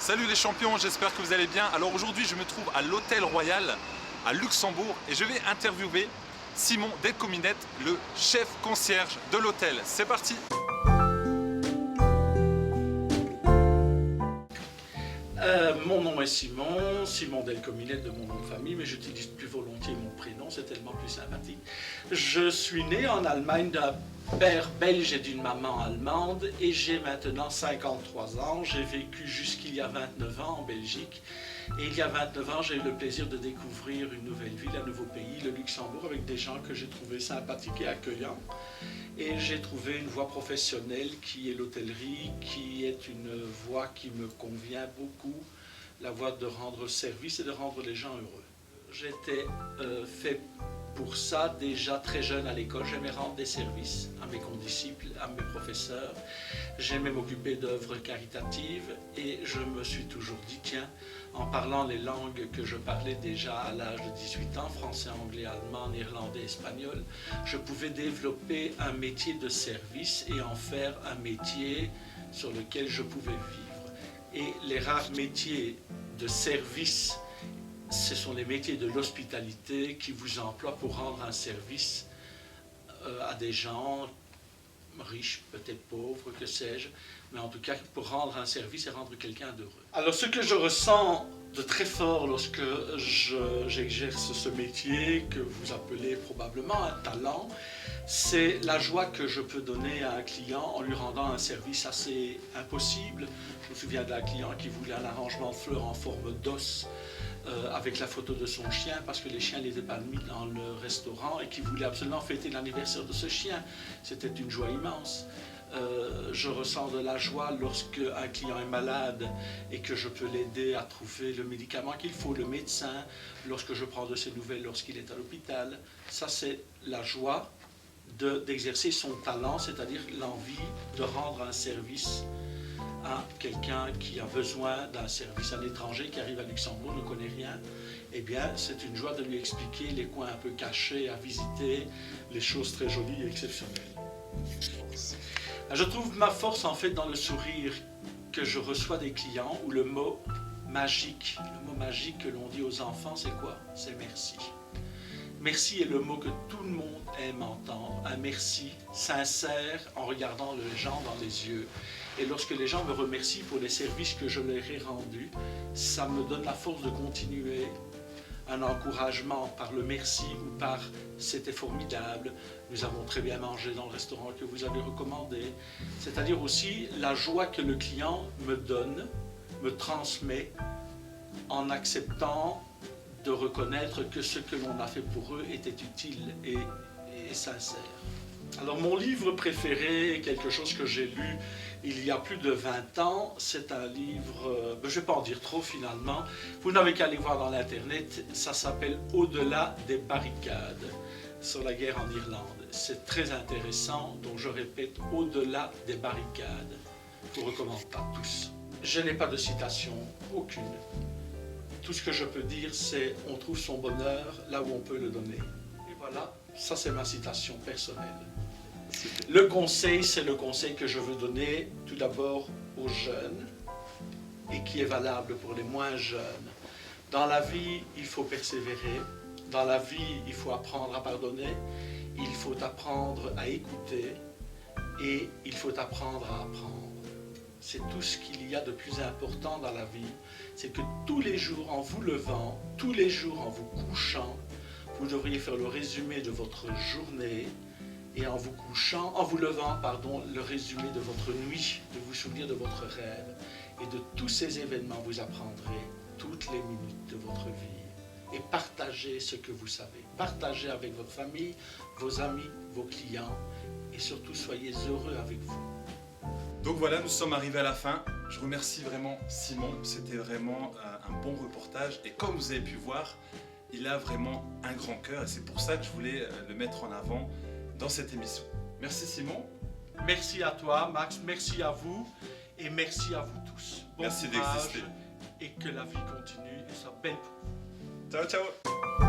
Salut les champions, j'espère que vous allez bien. Alors aujourd'hui je me trouve à l'Hôtel Royal à Luxembourg et je vais interviewer Simon Delcominette, le chef concierge de l'hôtel. C'est parti! Mon nom est Simon Delcominette de mon nom de famille, mais j'utilise plus volontiers mon prénom, c'est tellement plus sympathique. Je suis né en Allemagne d'un père belge et d'une maman allemande et j'ai maintenant 53 ans. J'ai vécu jusqu'il y a 29 ans en Belgique et il y a 29 ans j'ai eu le plaisir de découvrir une nouvelle ville, un nouveau pays, le Luxembourg, avec des gens que j'ai trouvés sympathiques et accueillants. Et j'ai trouvé une voie professionnelle qui est l'hôtellerie, qui est une voie qui me convient beaucoup, la voie de rendre service et de rendre les gens heureux. J'étais fait pour ça déjà très jeune à l'école. J'aimais rendre des services à mes condisciples, à mes professeurs. J'aimais m'occuper d'œuvres caritatives et je me suis toujours dit, tiens, en parlant les langues que je parlais déjà à l'âge de 18 ans, français, anglais, allemand, néerlandais, espagnol, je pouvais développer un métier de service et en faire un métier sur lequel je pouvais vivre. Et les rares métiers de service, ce sont les métiers de l'hospitalité qui vous emploient pour rendre un service à des gens riches, peut-être pauvres, que sais-je, mais en tout cas pour rendre un service et rendre quelqu'un d'heureux. Alors ce que je ressens de très fort lorsque j'exerce ce métier, que vous appelez probablement un talent, c'est la joie que je peux donner à un client en lui rendant un service assez impossible. Je me souviens d'un client qui voulait un arrangement de fleurs en forme d'os avec la photo de son chien parce que les chiens n'étaient pas mis dans le restaurant et qui voulait absolument fêter l'anniversaire de ce chien. C'était une joie immense. Je ressens de la joie lorsque un client est malade et que je peux l'aider à trouver le médicament qu'il faut, le médecin, lorsque je prends de ses nouvelles lorsqu'il est à l'hôpital. Ça, c'est la joie d'exercer son talent, c'est-à-dire l'envie de rendre un service à quelqu'un qui a besoin d'un service. Un étranger qui arrive à Luxembourg, ne connaît rien, eh bien c'est une joie de lui expliquer les coins un peu cachés à visiter, les choses très jolies et exceptionnelles. Je trouve ma force en fait dans le sourire que je reçois des clients, ou le mot magique que l'on dit aux enfants, c'est quoi? C'est merci. Merci est le mot que tout le monde aime entendre, un merci sincère en regardant les gens dans les yeux. Et lorsque les gens me remercient pour les services que je leur ai rendus, ça me donne la force de continuer, un encouragement par le merci ou par « c'était formidable, nous avons très bien mangé dans le restaurant que vous avez recommandé ». C'est-à-dire aussi la joie que le client me donne, me transmet en acceptant de reconnaître que ce que l'on a fait pour eux était utile et sincère. Alors mon livre préféré, quelque chose que j'ai lu il y a plus de 20 ans, c'est un livre, je ne vais pas en dire trop finalement, vous n'avez qu'à aller voir dans l'internet, ça s'appelle « Au-delà des barricades » sur la guerre en Irlande. C'est très intéressant, donc je répète, « Au-delà des barricades ». Je vous recommande pas tous. Je n'ai pas de citation, aucune. Tout ce que je peux dire, c'est « on trouve son bonheur là où on peut le donner ». Et voilà, ça c'est ma citation personnelle. Le conseil, c'est le conseil que je veux donner tout d'abord aux jeunes et qui est valable pour les moins jeunes. Dans la vie, il faut persévérer. Dans la vie, il faut apprendre à pardonner. Il faut apprendre à écouter et il faut apprendre à apprendre. C'est tout ce qu'il y a de plus important dans la vie. C'est que tous les jours, en vous levant, tous les jours en vous couchant, vous devriez faire le résumé de votre journée et en vous couchant, en vous levant, le résumé de votre nuit, de vous souvenir de votre rêve. Et de tous ces événements, vous apprendrez toutes les minutes de votre vie. Et partagez ce que vous savez. Partagez avec votre famille, vos amis, vos clients. Et surtout, soyez heureux avec vous. Donc voilà, nous sommes arrivés à la fin. Je remercie vraiment Simon, c'était vraiment un bon reportage. Et comme vous avez pu voir, il a vraiment un grand cœur et c'est pour ça que je voulais le mettre en avant dans cette émission. Merci Simon. Merci à toi Max, merci à vous et merci à vous tous. Bon merci courage d'exister. Et que la vie continue et soit belle pour vous. Ciao, ciao.